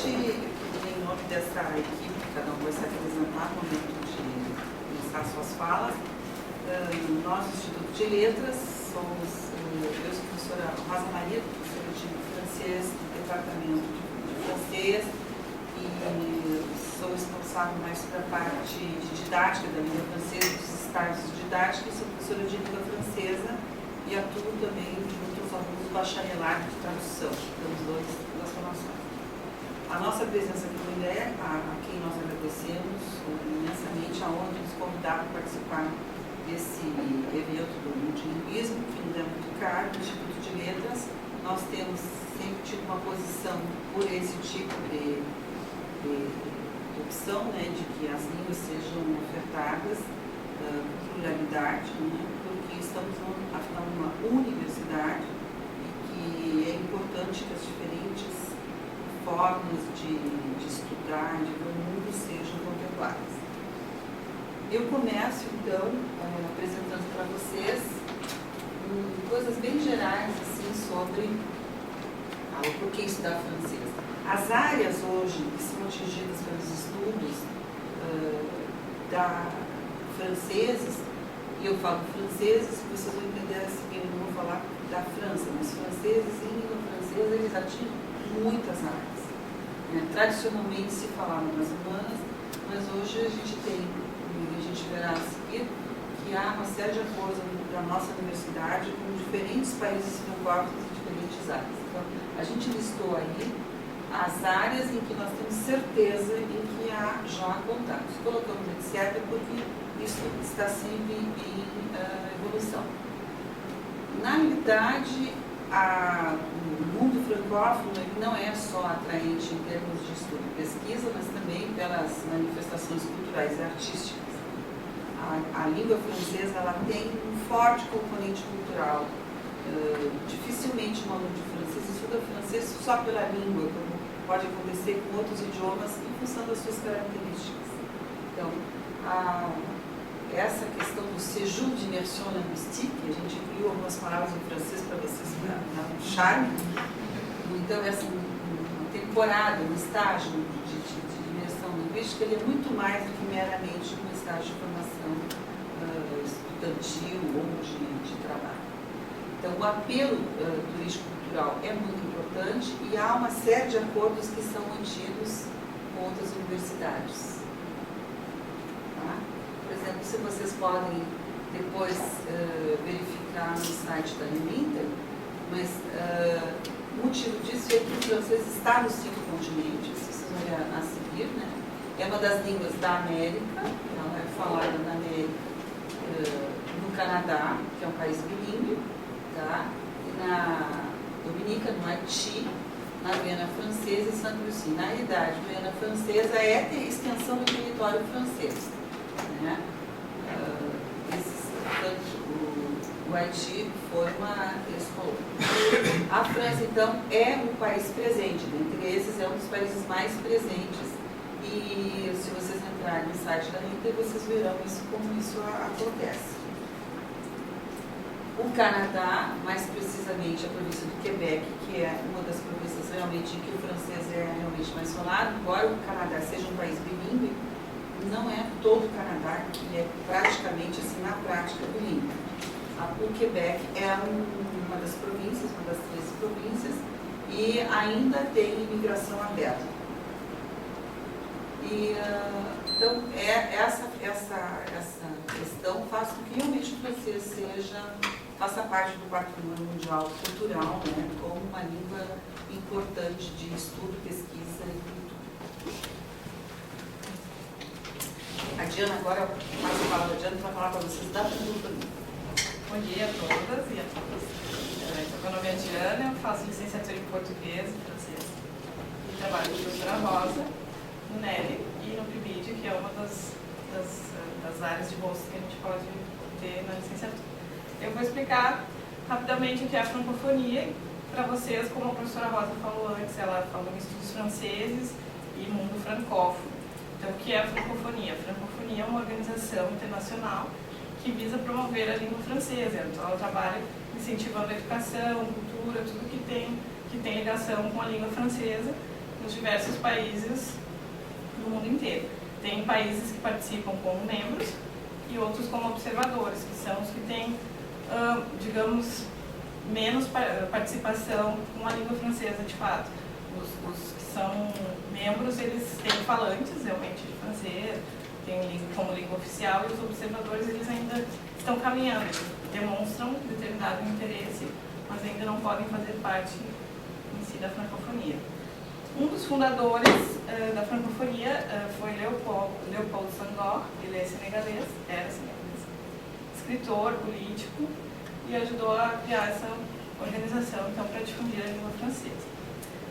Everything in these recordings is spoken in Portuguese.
em nome dessa equipe, cada um vai se apresentar no momento de começar suas falas. Nós, do Instituto de Letras, somos, eu sou a professora Rosa Maria, professora de francês, do departamento de francês, e sou responsável mais pela parte de didática da língua francesa, dos estágios de didática, e sou professora de língua francesa e atuo também junto aos alunos do bacharelado de tradução, temos duas formações. A nossa presença aqui no INDE, a quem nós agradecemos imensamente a honra de nos convidar para participar desse evento do multilinguismo, que nos é muito caro, do Instituto de Letras. Nós temos sempre tido uma posição por esse tipo de opção, né, de que as línguas sejam ofertadas com pluralidade, né, porque estamos, afinal, numa universidade e que é importante que as diferentes formas de estudar, de ver o mundo sejam contempladas. Eu começo, então, apresentando para vocês coisas bem gerais, assim, sobre o porquê estudar francês. As áreas hoje que são atingidas pelos estudos franceses, e eu falo franceses, vocês vão entender a seguir, eu não vou falar da França, mas franceses em língua francesa, eles atingem muitas áreas. Tradicionalmente se falava nas humanas, mas hoje a gente tem, a gente verá a seguir, que há uma série de acordos da nossa universidade com diferentes países francófonos e diferentes áreas. Então, a gente listou aí as áreas em que nós temos certeza em que há já contatos. Colocamos etc. porque isso está sempre em evolução. Na realidade, o mundo francófono não é só atraente em termos de estudo e pesquisa, mas também pelas manifestações culturais e artísticas. A língua francesa ela tem um forte componente cultural. Dificilmente um aluno de francês estuda francês só pela língua, como pode acontecer com outros idiomas em função das suas características. Então, essa questão do séjour d'immersion linguistique, a gente incluiu algumas palavras em francês para vocês dar um charme. Então, essa uma temporada, um estágio de imersão linguística, ele é muito mais do que meramente um estágio de formação estudantil ou de trabalho. Então, o apelo turístico-cultural é muito importante e há uma série de acordos que são mantidos com outras universidades. Tá? Por exemplo, se vocês podem depois verificar no site da Uninter, mas o motivo disso é que o francês está nos 5 continentes, vocês vão ver a seguir, né? É uma das línguas da América, ela é falada na América, no Canadá, que é um país bilíngue, tá? Na Dominica, no Haiti, na Guiana Francesa e Santa Lucia. Na realidade, a Guiana Francesa é a extensão do território francês. Né? O Haiti foi uma ex-colônia. A França, então, é um país presente, dentre esses é um dos países mais presentes. E se vocês entrarem no site da Uninter, vocês verão isso, como isso acontece. O Canadá, mais precisamente a província do Quebec, que é uma das províncias realmente em que o francês é realmente mais falado, embora o Canadá seja um país bilíngue, não é todo o Canadá que é praticamente, assim, na prática, bilíngue. O Quebec é uma das províncias, uma das 13 províncias, e ainda tem imigração aberta. E, então, essa questão faz com que realmente o francês faça parte do patrimônio mundial cultural, né, como uma língua importante de estudo, pesquisa e cultura. A Diana, agora eu passo a palavra da Diana para falar para vocês da cultura. Bom dia a todas e a todos. Meu nome é Diana, eu faço licenciatura em português e francês. E trabalho com a professora Rosa, no NELI e no PIBID, que é uma das áreas de bolsa que a gente pode ter na licenciatura. Eu vou explicar rapidamente o que é a francofonia para vocês, como a professora Rosa falou antes, ela falou em estudos franceses e mundo francófono. Então, o que é a francofonia? A francofonia é uma organização internacional que visa promover a língua francesa. Então, ela trabalha incentivando a educação, cultura, tudo que tem ligação com a língua francesa os diversos países no mundo inteiro. Tem países que participam como membros e outros como observadores, que são os que têm, digamos, menos participação com a língua francesa de fato. Os que são membros, eles têm falantes realmente de francês, têm como língua oficial, e os observadores eles ainda estão caminhando, eles demonstram determinado interesse, mas ainda não podem fazer parte em si da francofonia. Um dos fundadores da francofonia foi Léopold Senghor. Ele é senegalês, era senegalês, escritor, político, e ajudou a criar essa organização então, para difundir a língua francesa.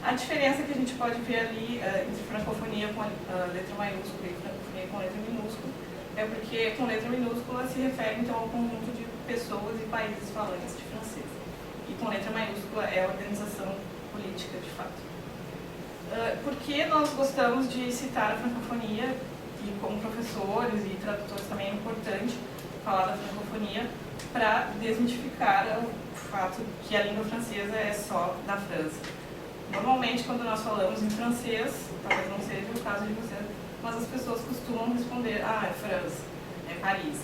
A diferença que a gente pode ver ali entre francofonia com a letra maiúscula e francofonia com letra minúscula é porque com letra minúscula se refere então ao conjunto de pessoas e países falantes de francês. E com letra maiúscula é a organização política de fato. Por que nós gostamos de citar a francofonia, e como professores e tradutores também é importante falar da francofonia para desmitificar o fato que a língua francesa é só da França. Normalmente, quando nós falamos em francês, talvez não seja o caso de vocês, mas as pessoas costumam responder, é França, é Paris.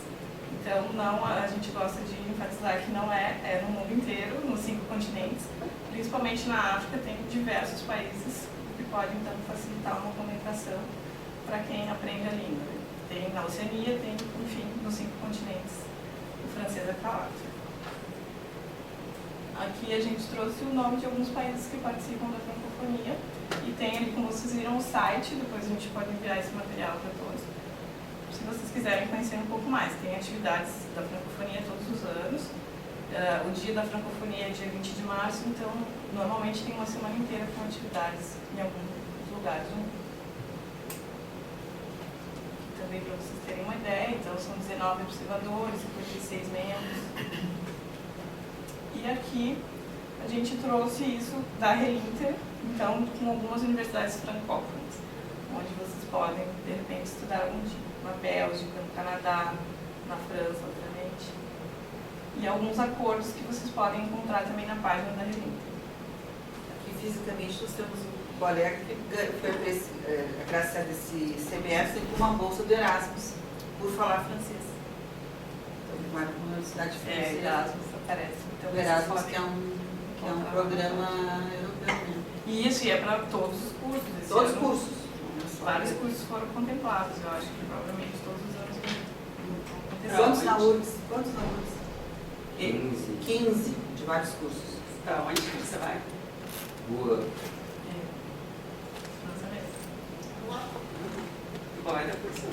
Então, não, a gente gosta de enfatizar que não é no mundo inteiro, nos 5 continentes, principalmente na África, tem diversos países que podem, então, facilitar uma comunicação para quem aprende a língua. Tem na Oceania, tem, enfim, nos 5 continentes, o francês é falado. Aqui a gente trouxe o nome de alguns países que participam da francofonia e tem ali, como vocês viram, o site, depois a gente pode enviar esse material para todos. Se vocês quiserem conhecer um pouco mais, tem atividades da francofonia todos os anos. O dia da francofonia é dia 20 de março, então normalmente tem uma semana inteira com atividades em alguns lugares do mundo. Também para vocês terem uma ideia, então são 19 observadores, 56 membros. E aqui a gente trouxe isso da Relinter, então com algumas universidades francófonas, onde vocês podem, de repente, estudar algum dia. Na Bélgica, no Canadá, na França, obviamente. E alguns acordos que vocês podem encontrar também na página da Relinter. Aqui fisicamente nós temos um colega que foi agraciado esse semestre com uma bolsa do Erasmus por falar francês. Então ele vai para uma universidade francesa. Erasmus aparece. Então, o Erasmus que é um programa europeu. Né? E isso, e é para todos os cursos. Todos os cursos. Vários cursos foram contemplados, eu acho que provavelmente todos os anos vão Quantos na URGS? Quantos na URGS? 15 de vários cursos. Para onde que você vai? França mesmo. Qual é a porção?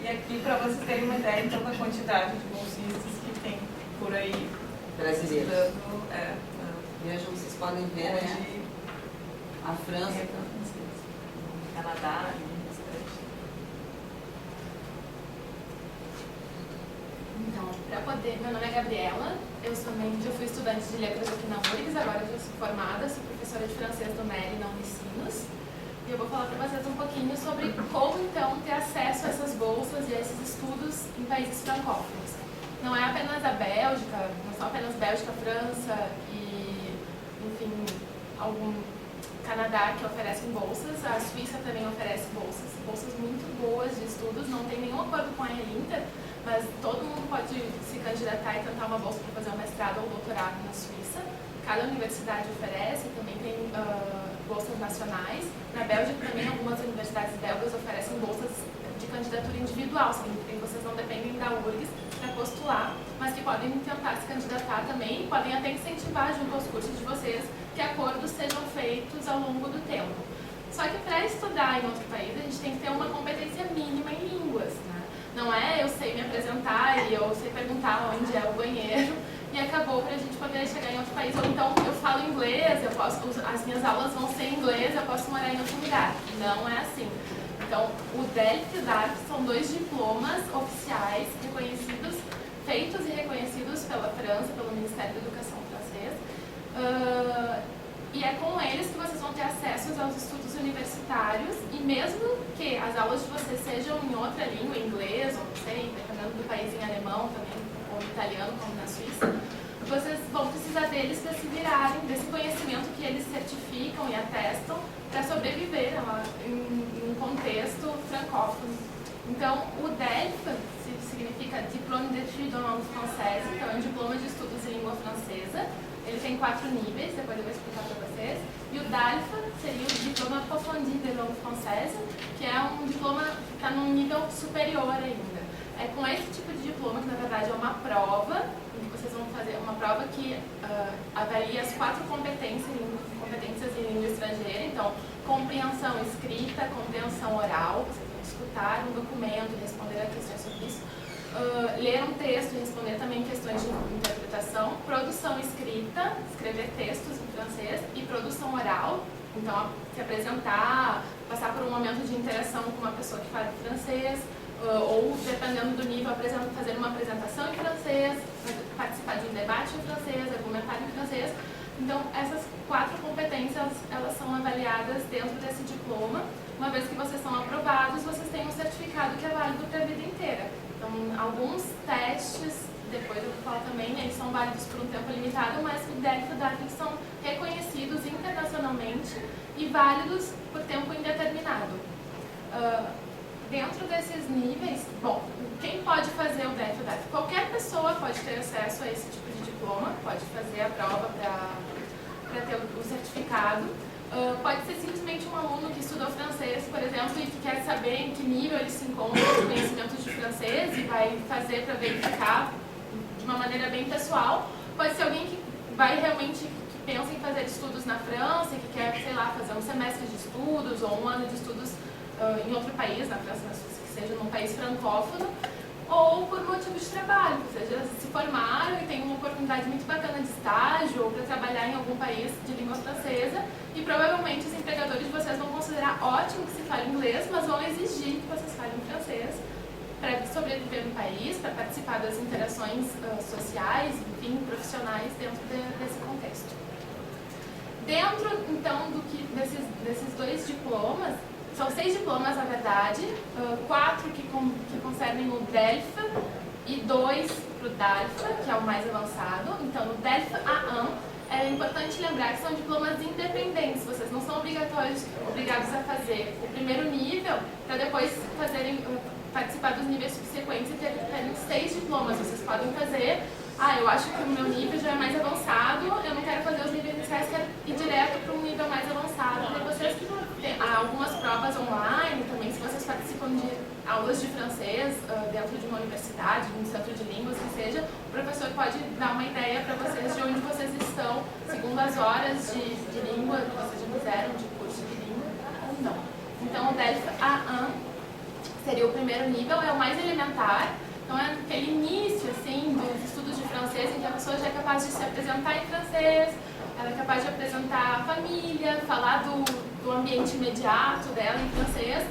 E aqui, para vocês terem uma ideia, então, da quantidade de bolsistas que tem por aí. Brasileiros. Vejam, vocês podem ver, né? A França, Canadá, Então, para poder, meu nome é Gabriela, eu fui estudante de letras aqui na URGS, agora eu já sou formada, sou professora de francês do MERI na Unicinos, e eu vou falar para vocês um pouquinho sobre como então ter acesso a essas bolsas e a esses estudos em países francófonos. Não é apenas a Bélgica, não são apenas Bélgica, França e, enfim, Canadá que oferecem bolsas, a Suíça também oferece bolsas muito boas de estudos, não tem nenhum acordo com a Relinter, mas todo mundo pode se candidatar e tentar uma bolsa para fazer um mestrado ou doutorado na Suíça. Cada universidade oferece, também tem bolsas nacionais. Na Bélgica também algumas universidades belgas oferecem bolsas de candidatura individual, vocês não dependem da URGS para postular, mas que podem tentar se candidatar também e podem até incentivar junto aos cursos de vocês que acordos sejam feitos ao longo do tempo. Só que para estudar em outro país, a gente tem que ter uma competência mínima em línguas, né? Não é eu sei me apresentar e eu sei perguntar onde é o banheiro e acabou para a gente poder chegar em outro país. Ou então eu falo inglês, as minhas aulas vão ser em inglês, eu posso morar em outro lugar. Não é assim. Então, o DELF e o DARF são 2 diplomas oficiais reconhecidos, feitos e reconhecidos pela França, pelo Ministério da Educação francês. E é com eles que vocês vão ter acesso aos estudos universitários e mesmo que as aulas de vocês sejam em outra língua, inglês, ou não sei, dependendo do país, em alemão também, ou italiano, como na Suíça, vocês vão precisar deles para se virarem, desse conhecimento que eles certificam francófono. Então, o DELF significa Diplôme d'études en langue française, então é um diploma de estudos em língua francesa. Ele tem 4 níveis, depois eu vou explicar para vocês. E o DALF seria o Diplôme Approfondi de langue française, que é um diploma que está num nível superior ainda. É com esse tipo de diploma, que na verdade é uma prova, em que vocês vão fazer uma prova que avalia as 4 competências em língua estrangeira. Então, compreensão escrita, compreensão oral, vocês vão escutar um documento e responder a questões sobre isso. Ler um texto e responder também questões de interpretação, produção escrita, escrever textos em francês, e produção oral, então se apresentar, passar por um momento de interação com uma pessoa que fala francês, ou dependendo do nível, fazer uma apresentação em francês, participar de um debate em francês, argumentar em francês. Então essas 4 competências elas são avaliadas dentro desse diploma. Uma vez que vocês são aprovados, vocês têm um certificado que é válido para a vida inteira. Então, alguns testes, depois eu vou falar também, eles são válidos por um tempo limitado, mas o DELF e o DALF são reconhecidos internacionalmente e válidos por tempo indeterminado. Dentro desses níveis, bom, quem pode fazer o DELF e o DALF? Qualquer pessoa pode ter acesso a esse tipo de diploma, pode fazer a prova para ter o certificado. Pode ser simplesmente um aluno que estudou francês, por exemplo, e que quer saber em que nível ele se encontra nos conhecimentos de francês e vai fazer para verificar de uma maneira bem pessoal. Pode ser alguém que vai realmente, que pensa em fazer estudos na França, que quer, sei lá, fazer um semestre de estudos ou um ano de estudos em outro país, na França, que seja num país francófono, ou por motivo de trabalho, ou seja, se formaram e tem uma oportunidade muito bacana de estágio ou para trabalhar em algum país de língua francesa, e provavelmente os empregadores de vocês vão considerar ótimo que se fale inglês, mas vão exigir que vocês falem francês para sobreviver no país, para participar das interações sociais, enfim, profissionais dentro desse contexto. Dentro, então, desses 2 diplomas, são 6 diplomas, na verdade, 4 que concernem o DELF e 2 para o DALF, que é o mais avançado. Então, no DELF A1, é importante lembrar que são diplomas independentes, vocês não são obrigados a fazer o primeiro nível para depois participar dos níveis subsequentes e terem 6 diplomas. Vocês podem fazer, eu acho que o meu nível já é mais avançado, eu não quero fazer os níveis iniciais, quero ir direto para um nível mais avançado. E vocês há algumas provas online também, se vocês participam de aulas de francês dentro de uma universidade, de um centro de línguas, que seja, o professor pode dar uma ideia para vocês de onde vocês estão, segundo as horas de língua que vocês já fizeram, de curso de língua, ou não. Então, o DELF A1 seria o primeiro nível, é o mais elementar. Então, é aquele início, assim, dos estudos de francês, em que a pessoa já é capaz de se apresentar em francês, ela é capaz de apresentar a família, falar do ambiente imediato dela em francês.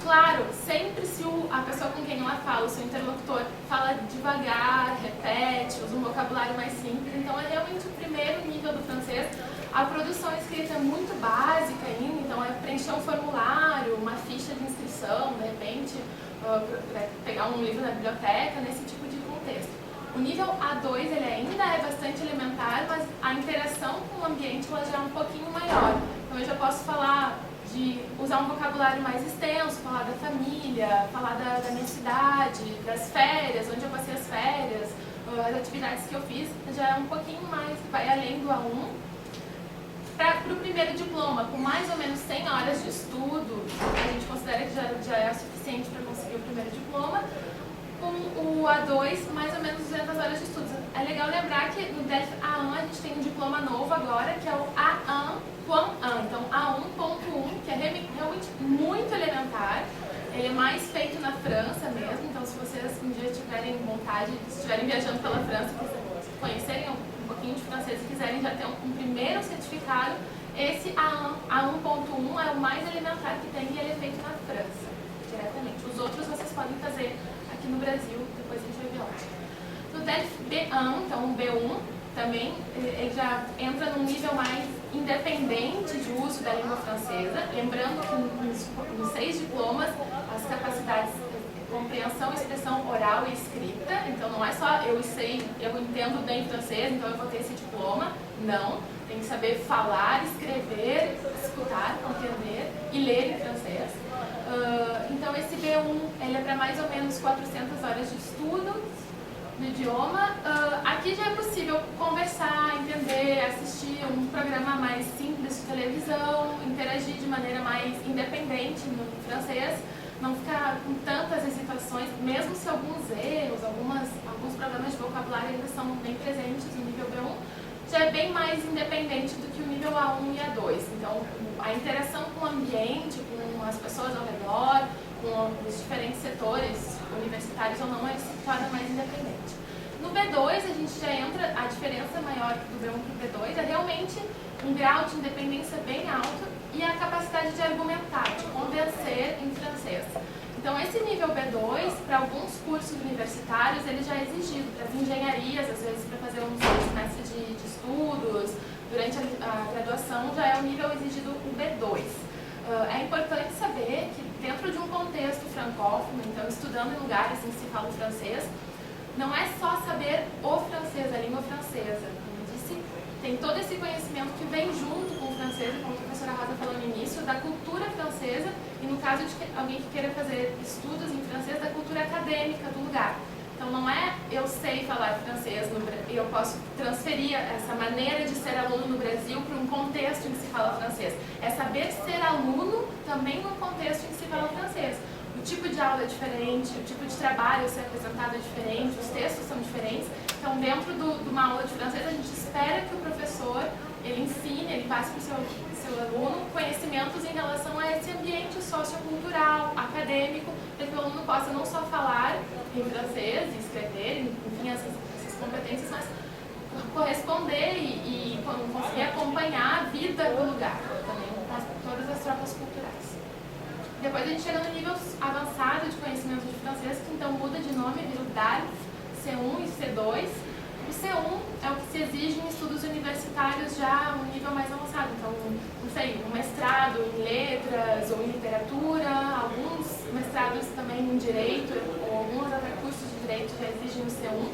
Claro, sempre se a pessoa com quem ela fala, o seu interlocutor, fala devagar, repete, usa um vocabulário mais simples. Então, é realmente o primeiro nível do francês. A produção escrita é muito básica ainda, então é preencher um formulário, uma ficha de inscrição, de repente, pegar um livro na biblioteca, nesse tipo de contexto. O nível A2 ele ainda é bastante elementar, mas a interação com o ambiente ela já é um pouquinho maior. Então eu já posso falar de usar um vocabulário mais extenso, falar da família, falar da minha cidade, das férias, onde eu passei as férias, as atividades que eu fiz, já é um pouquinho mais, vai além do A1. Para o primeiro diploma, com mais ou menos 100 horas de estudo, a gente considera que já é suficiente para conseguir o primeiro diploma. Com o A2, mais ou menos 200 horas de estudos. É legal lembrar que no DELF A1 a gente tem um diploma novo agora, que é o A1.1. Então, A1.1, que é realmente muito elementar. Ele é mais feito na França mesmo, então se vocês um dia tiverem vontade, se estiverem viajando pela França, conhecerem um pouquinho de francês e quiserem já ter um primeiro certificado, esse A1.1 é o mais elementar que tem e ele é feito na França, diretamente. Os outros vocês podem fazer aqui no Brasil, depois a gente vai ver onde. No DELF B1, então o B1, também ele já entra num nível mais independente de uso da língua francesa, lembrando que nos 6 diplomas as capacidades compreensão, expressão oral e escrita, então não é só eu entendo bem francês, então eu vou ter esse diploma, não, tem que saber falar, escrever, escutar, compreender e ler em francês. Então esse B1 ele é para mais ou menos 400 horas de estudo do idioma. Aqui já é possível conversar, entender, assistir um programa mais simples de televisão, interagir de maneira mais independente no francês, não ficar com tantas hesitações, mesmo se alguns erros, alguns problemas de vocabulário ainda são bem presentes no nível B1, já é bem mais independente do que o nível A1 e A2. Então, a interação com o ambiente, com as pessoas ao redor, com os diferentes setores universitários ou não, ele se torna mais independente. No B2, a gente já entra, a diferença maior do B1 para o B2 é realmente um grau de independência bem alto e a capacidade de argumentar, de convencer em francês. Então, esse nível B2, para alguns cursos universitários, ele já é exigido. Para as engenharias, às vezes, para fazer um semestre de estudos, durante a graduação, já é o nível exigido o B2. É importante saber que, dentro de um contexto francófono, então, estudando em lugares em que se fala o francês, não é só saber o francês, a língua francesa. Como eu disse, tem todo esse conhecimento que vem junto com o francês, como a professora Rosa falou no início, da cultura francesa e, no caso de alguém que queira fazer estudos em francês, da cultura acadêmica do lugar. Então, não é eu sei falar francês e eu posso transferir essa maneira de ser aluno no Brasil para um contexto em que se fala francês. É saber ser aluno também num contexto em que se fala francês. O tipo de aula é diferente, o tipo de trabalho a ser apresentado é diferente, os textos são diferentes. Então, dentro de uma aula de francês, a gente espera que o professor ele ensine, ele passe para o seu aluno conhecimentos em relação a esse ambiente sociocultural, acadêmico, para que o aluno possa não só falar em francês e escrever, enfim, essas competências, mas corresponder e conseguir acompanhar a vida do lugar, também com todas as trocas culturais. Depois a gente chega no nível avançado de conhecimento de francês, que então muda de nome, vira o DALF, C1 e C2. O C1 é o que se exige em estudos universitários já um nível mais avançado. Então, não sei, um mestrado em letras ou em literatura, alguns mestrados também em direito, ou alguns até cursos de direito já exigem o C1.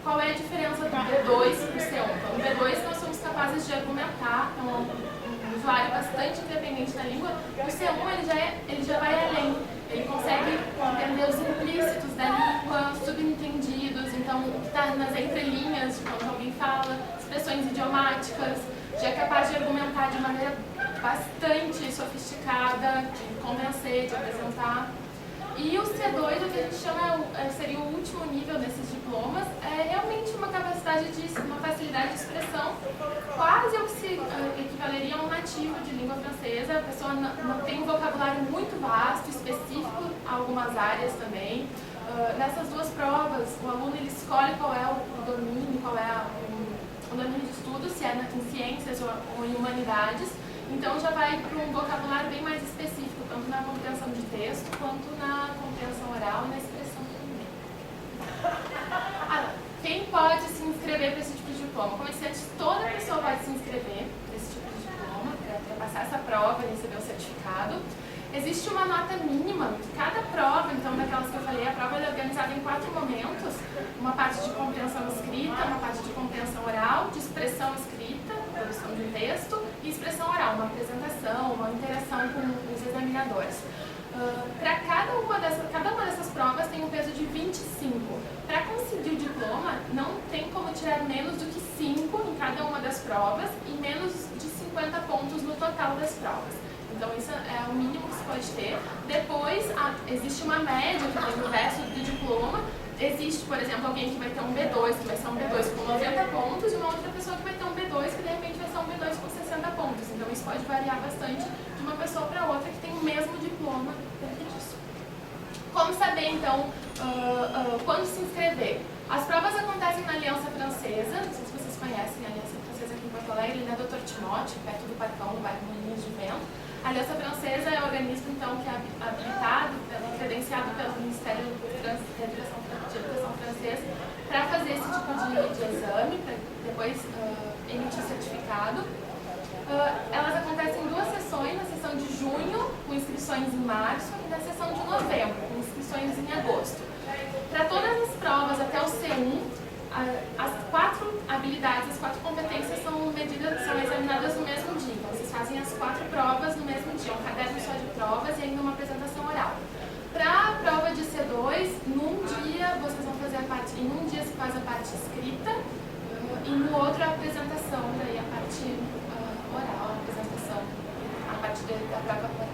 Qual é a diferença do B2 para o C1? Então, no B2 nós somos capazes de argumentar, então, um usuário bastante independente da língua. O C1 ele já vai além. Ele consegue entender os implícitos da língua, subentendidos, então o que está nas entrelinhas de quando alguém fala, expressões idiomáticas, já é capaz de argumentar de maneira bastante sofisticada, de convencer, de apresentar. E o C2, o que a gente chama, seria o último nível desses diplomas, é realmente uma capacidade uma facilidade de expressão quase ao que se equivaleria a um nativo de língua francesa. A pessoa não tem um vocabulário muito vasto, específico a algumas áreas também. Nessas duas provas, o aluno ele escolhe qual é o domínio, qual é o domínio de estudo, se é em ciências ou em humanidades. Então já vai para um vocabulário bem mais específico, tanto na compreensão de texto, quanto na compreensão oral e na expressão também. Quem pode se inscrever para esse tipo de diploma? Como eu disse antes, toda pessoa pode se inscrever para esse tipo de diploma, para passar essa prova e receber o certificado. Existe uma nota mínima. Cada prova, então, daquelas que eu falei, a prova é organizada em 4 momentos. Uma parte de compreensão escrita, uma parte de compreensão oral, de expressão escrita, produção de texto, e expressão oral, uma apresentação, uma interação com os examinadores. Para cada uma dessas provas tem um peso de 25. Para conseguir o diploma, não tem como tirar menos do que 5 em cada uma das provas e menos de 50 pontos no total das provas. Então, isso é o mínimo que se pode ter. Depois, existe uma média que tem no resto do diploma. Existe, por exemplo, alguém que vai ter um B2, que vai ser um B2 com 90 pontos, e uma outra pessoa que vai ter um B2, que de repente vai ser um B2 com 60 pontos. Então, isso pode variar bastante de uma pessoa para outra que tem o mesmo diploma dentro disso. Como saber, então, quando se inscrever? As provas acontecem na Aliança Francesa, não sei se vocês conhecem a Aliança Francesa aqui em Porto Alegre, na Dr. Timóteo, perto do Parcão, no bairro Moinhos de Vento. A Aliança Francesa é um organismo, então, que é habilitado, credenciado pelo Ministério da Educação francês para fazer esse tipo de exame, para depois emitir certificado. Elas acontecem em 2 sessões, na sessão de junho, com inscrições em março, e na sessão de novembro, com inscrições em agosto. Para todas as provas até o C1, as 4 habilidades, as 4 competências são examinadas no mesmo dia. Então, vocês fazem as 4 provas no mesmo dia, um caderno só de provas e ainda uma apresentação da prova oral.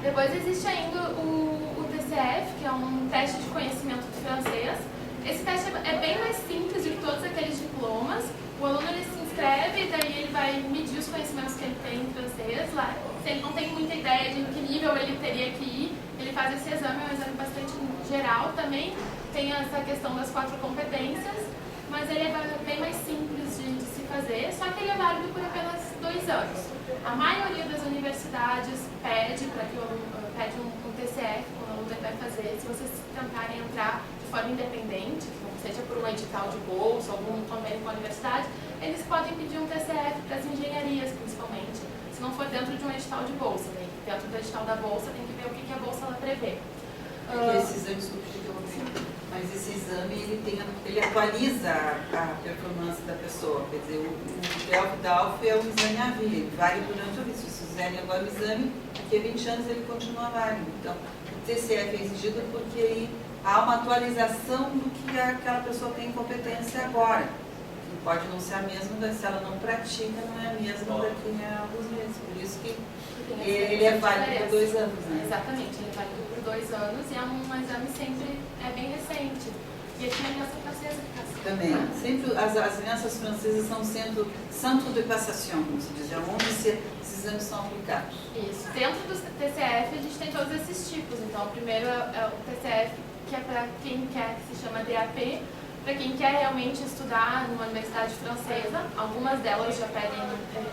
Depois existe ainda o TCF, que é um teste de conhecimento de francês. Esse teste é bem mais simples do que todos aqueles diplomas. O aluno ele se inscreve e daí ele vai medir os conhecimentos que ele tem em francês lá. Se ele não tem muita ideia de em que nível ele teria que ir, ele faz esse exame, é um exame bastante geral também. Tem essa questão das 4 competências, mas ele é bem mais simples de se fazer, só que ele é válido por apenas 2 anos. A maioria das universidades pede para que o aluno pede um TCF, quando o aluno vai fazer. Se vocês tentarem entrar de forma independente, seja por um edital de bolsa, algum convênio com a universidade, eles podem pedir um TCF para as engenharias, principalmente, se não for dentro de um edital de bolsa. Né? Dentro do edital da bolsa tem que ver o que a bolsa ela prevê. Esse exame mas esse exame ele atualiza a performance da pessoa. Quer dizer, o DELF é um exame à vida, ele vale durante a vida. Se vocês fizerem agora o exame, daqui a 20 anos ele continua válido. Então, o TCF é exigido porque aí há uma atualização do que aquela pessoa tem competência agora. Que pode não ser a mesma, se ela não pratica, não é a mesma daqui a alguns meses. Por isso que ele é válido por 2 anos. Né? Exatamente, ele é válido por 2 anos e é um exame sempre bem recente. E aqui na Aliança Francesa que está também. Sempre as alianças francesas são centro de passation, como se diz, onde esses exames são aplicados. Isso. Dentro do TCF a gente tem todos esses tipos. Então, o primeiro é o TCF, que é para quem quer, que se chama DAP, para quem quer realmente estudar numa universidade francesa. Algumas delas já pedem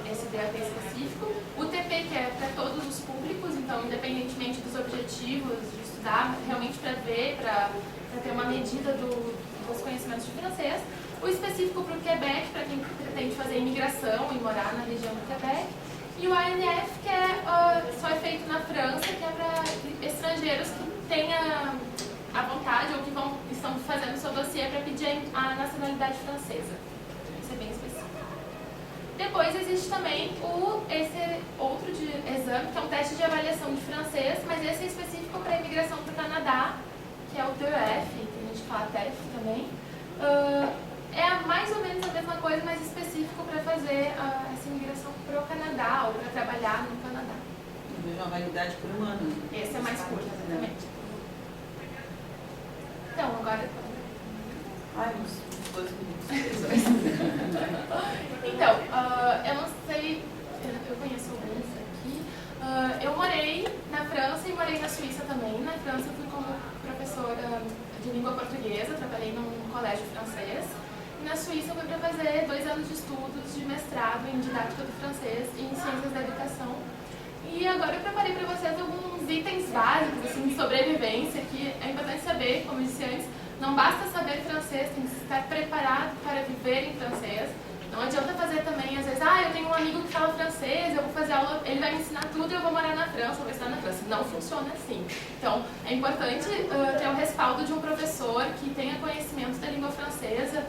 esse DAP específico. O TP, que é para todos os públicos, então, independentemente dos objetivos de estudar, realmente para ver, para ter uma medida dos conhecimentos de francês. O específico para o Quebec, para quem pretende fazer imigração e morar na região do Quebec. E o ANF, que só é feito na França, que é para estrangeiros que tenham a vontade ou que estão fazendo seu dossiê para pedir a nacionalidade francesa. Isso é bem específico. Depois existe também esse outro exame, que é um teste de avaliação de francês, mas esse é específico para a imigração para o Canadá, que é o TEF, que a gente fala TEF também. É mais ou menos a mesma coisa, mas específico para fazer essa imigração para o Canadá ou para trabalhar no Canadá. Uma validade por 1 ano. Esse é mais curto, exatamente. Então, agora... Ai, uns 2 minutos. Então, eu não sei, eu conheço alguns aqui. Eu morei na França e morei na Suíça também. Na França eu fui como professora de língua portuguesa, trabalhei num colégio francês. E na Suíça eu fui para fazer 2 anos de estudos de mestrado em didática do francês e em ciências da educação. E agora eu preparei para vocês alguns itens básicos assim, de sobrevivência que é importante saber, como eu disse antes, não basta saber francês, tem que estar preparado para viver em francês. Não adianta fazer também, às vezes, eu tenho um amigo que fala francês, eu vou fazer aula, ele vai me ensinar tudo e eu vou morar na França, eu vou estudar na França. Não funciona assim. Então, é importante ter o respaldo de um professor que tenha conhecimento da língua francesa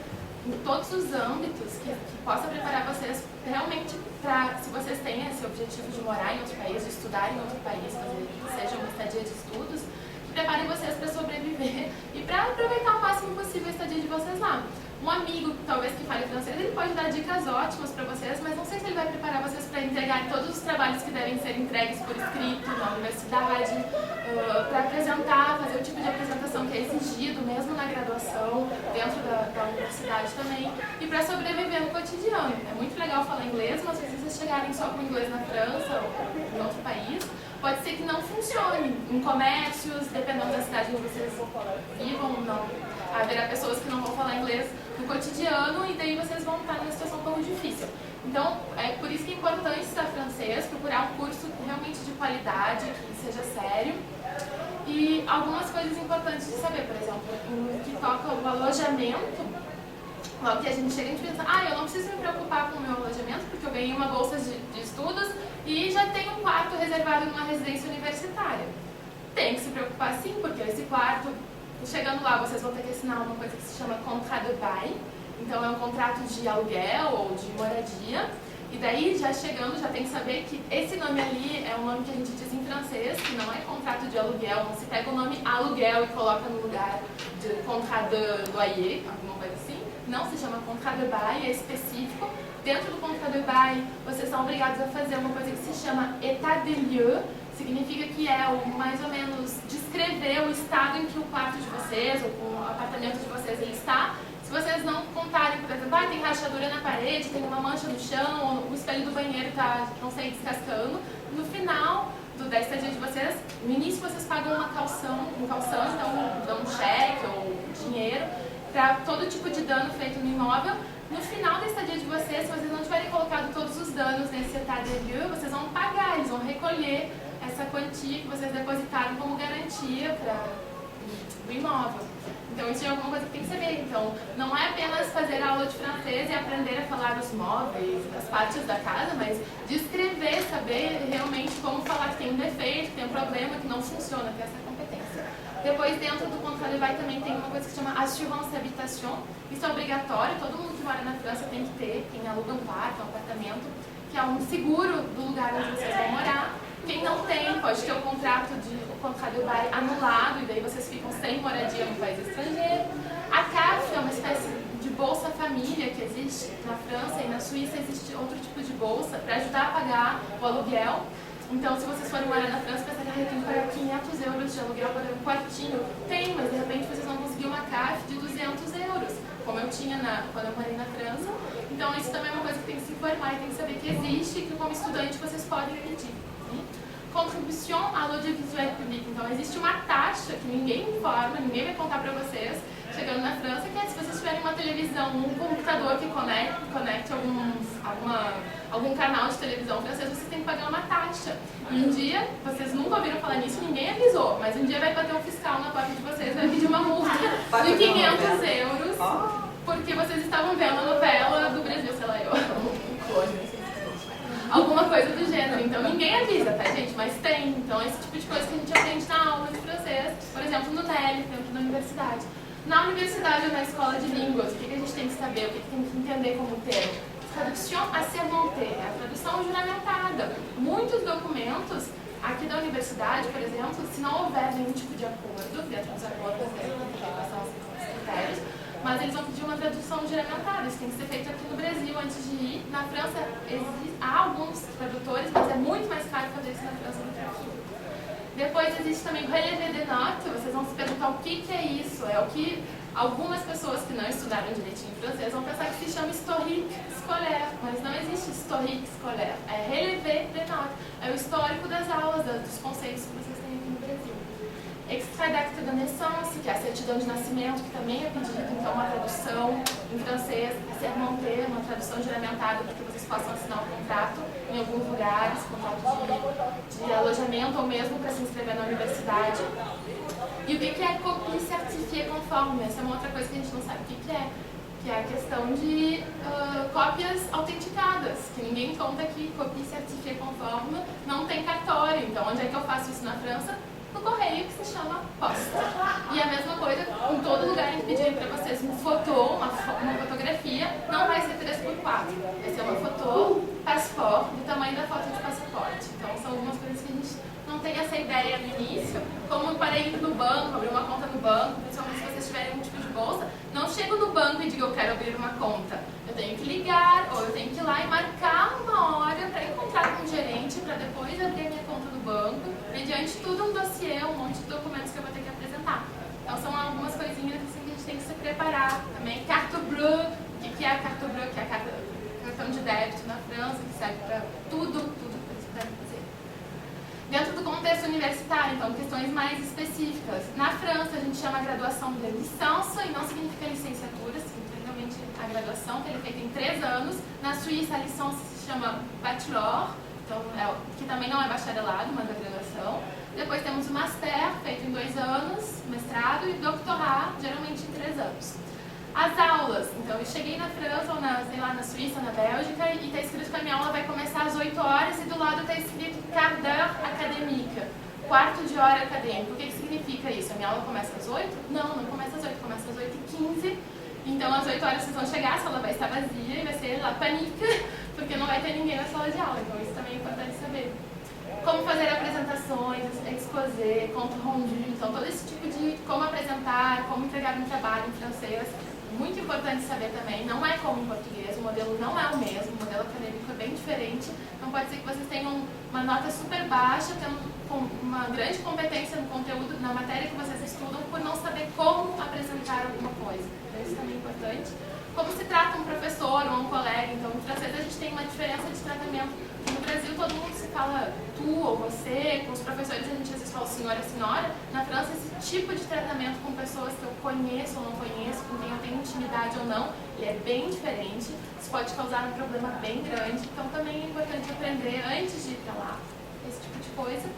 em todos os âmbitos, que possa preparar vocês realmente para, se vocês têm esse objetivo de morar em outro país, de estudar em outro país, fazer seja uma estadia de estudos, que preparem vocês para sobreviver e para aproveitar o máximo possível a estadia de vocês lá. Um amigo, talvez, que fale francês, ele pode dar dicas ótimas para vocês, mas não sei se ele vai preparar vocês para entregar todos os trabalhos que devem ser entregues por escrito na universidade, para apresentar, fazer o tipo de apresentação que é exigido, mesmo na graduação, dentro da universidade também, e para sobreviver no cotidiano. É muito legal falar inglês, mas se vocês chegarem só com inglês na França ou em outro país, pode ser que não funcione. Em comércios, dependendo da cidade onde vocês vivam, não. Haverá pessoas que não vão falar inglês no cotidiano e daí vocês vão estar numa situação um pouco difícil. Então, é por isso que é importante estudar francês, procurar um curso realmente de qualidade, que seja sério. E algumas coisas importantes de saber, por exemplo, no que toca o alojamento, logo que a gente chega, a gente pensa, eu não preciso me preocupar com o meu alojamento, porque eu ganhei uma bolsa de estudos e já tenho um quarto reservado numa residência universitária. Tem que se preocupar sim, porque esse quarto, chegando lá, vocês vão ter que assinar uma coisa que se chama contrat de bail. Então, é um contrato de aluguel ou de moradia. E daí, já chegando, já tem que saber que esse nome ali é um nome que a gente diz em francês, que não é contrato de aluguel. Não se pega o nome aluguel e coloca no lugar de contrat de loyer, alguma coisa assim. Não se chama contrat de bail, é específico. Dentro do contrat de bail, vocês são obrigados a fazer uma coisa que se chama état des lieux, significa que é mais ou menos descrever o estado em que o quarto de vocês, ou o apartamento de vocês ele está. Se vocês não contarem, por exemplo, tem rachadura na parede, tem uma mancha no chão, o espelho do banheiro está, não sei, descascando, no final da estadia de vocês, no início vocês pagam uma calção, então dão um cheque ou dinheiro para todo tipo de dano feito no imóvel. No final da estadia de vocês, se vocês não tiverem colocado todos os danos nesse état des lieux, vocês vão pagar, eles vão recolher essa quantia que vocês depositaram como garantia do imóvel. Então isso é alguma coisa que tem que saber. Então não é apenas fazer aula de francês e aprender a falar os móveis, as partes da casa, mas descrever, saber realmente como falar que tem um defeito, que tem um problema, que não funciona, ter essa competência. Depois, dentro do contrat de bail também tem uma coisa que se chama assurance habitation. Isso é obrigatório, todo mundo que mora na França tem que ter, quem aluga um quarto, um apartamento, que é um seguro do lugar onde vocês vão morar. Quem não tem, pode ter o contrat de bail anulado, e daí vocês ficam sem moradia no país estrangeiro. A CAF é uma espécie de bolsa família que existe na França, e na Suíça existe outro tipo de bolsa para ajudar a pagar o aluguel. Então, se vocês forem morar na França, pensar que eu tenho que pagar 500 euros de aluguel para um quartinho. Tem, mas de repente vocês vão conseguir uma CAF de 200 euros, como eu tinha quando eu morei na França. Então, isso também é uma coisa que tem que se informar e tem que saber que existe e que, como estudante, vocês podem pedir. Contribuição à l'audiovisuel public. Então, existe uma taxa que ninguém informa, ninguém vai contar para vocês, chegando na França, que é se vocês tiverem uma televisão, um computador que conecte algum canal de televisão francês, vocês têm que pagar uma taxa. E um dia, vocês nunca ouviram falar nisso, ninguém avisou, mas um dia vai bater um fiscal na porta de vocês, vai pedir uma multa de 500 euros, porque vocês estavam vendo a novela do Brasil, sei lá, alguma coisa do gênero. Então ninguém avisa, tá, gente? Mas tem. Então esse tipo de coisa que a gente aprende na aula de francês, por exemplo, no NEL, dentro da universidade. Na universidade ou na escola de línguas, o que a gente tem que saber, o que tem que entender como termo? Traduction assermentée, é a tradução juramentada. Muitos documentos aqui da universidade, por exemplo, se não houver nenhum tipo de acordo, dentro dos acordos, quais são os critérios, mas eles vão pedir uma tradução juramentada. Isso tem que ser feito aqui no Brasil antes de ir. Na França há alguns tradutores, mas é muito mais caro fazer isso na França do que aqui. Depois existe também o relevé de notes. Vocês vão se perguntar o que é isso. É o que algumas pessoas que não estudaram direitinho francês vão pensar que se chama historique scolaire, mas não existe historique scolaire. É relevé de notes. É o histórico das aulas, dos conceitos que vocês têm aqui no Brasil. Extrait d'acte de naissance, que é a certidão de nascimento, que também é pedido, então, uma tradução em francês, assermentée, uma tradução juramentada para que vocês possam assinar um contrato em alguns lugares, contrato de alojamento ou mesmo para se inscrever na universidade. E o que é copie certifiée conforme? Essa é uma outra coisa que a gente não sabe o que é. Que é a questão de cópias autenticadas, que ninguém conta que copie certifiée conforme não tem cartório. Então, onde é que eu faço isso na França? No correio, que se chama posta. E a mesma coisa, em todo lugar em que pedirem para vocês uma fotografia, não vai ser 3x4. Vai ser uma foto, passaporte, do tamanho da foto de passaporte. Então, são algumas coisas que a gente não tem essa ideia no início. Como para ir no banco, abrir uma conta no banco, principalmente se vocês tiverem um tipo de bolsa, não chego no banco e digo eu quero abrir uma conta. Eu tenho que ligar, ou eu tenho que ir lá e marcar uma hora para encontrar com o gerente, para depois abrir a minha conta no banco, mediante tudo um dossiê, um monte de documentos que eu vou ter que apresentar. Então são algumas coisinhas assim, que a gente tem que se preparar. Também carte bleue, o que é a carte bleue? Que é a cartão de débito na França, que serve para tudo que vocês puderem fazer. Dentro do contexto universitário, então, questões mais específicas. Na França, a gente chama a graduação de licença e não significa licenciatura, significa realmente a graduação, que é feita em 3 anos. Na Suíça, a licença se chama bachelor, então, que também não é bacharelado, mas é graduação. Depois temos o master, feito em 2 anos, mestrado, e doutorado, geralmente em 3 anos. As aulas, então eu cheguei na França, ou na Suíça, na Bélgica, e está escrito que a minha aula vai começar às 8 horas e do lado está escrito quart d'heure académique, quarto de hora acadêmico. O que significa isso? A minha aula começa às 8? Não começa às 8, começa às 8h15. Então às 8 horas vocês vão chegar, a sala vai estar vazia e vai ser la panique, porque não vai ter ninguém na sala de aula, então isso também é importante saber. Como fazer apresentações, exposé, compte rendu, então todo esse tipo de como apresentar, como entregar um trabalho em francês, muito importante saber também, não é como em português, o modelo não é o mesmo, o modelo acadêmico é bem diferente, não pode ser que vocês tenham uma nota super baixa, tendo uma grande competência no conteúdo, na matéria que vocês estudam, por não saber como apresentar alguma coisa. Então isso também é importante. Como se trata um professor ou um colega, então no francês a gente tem uma diferença de tratamento. No Brasil todo mundo se fala tu ou você, com os professores a gente às vezes fala senhora, senhora. Na França esse tipo de tratamento com pessoas que eu conheço ou não conheço, com quem eu tenho intimidade ou não, ele é bem diferente. Isso pode causar um problema bem grande, então também é importante aprender antes de ir para lá, esse tipo de coisa.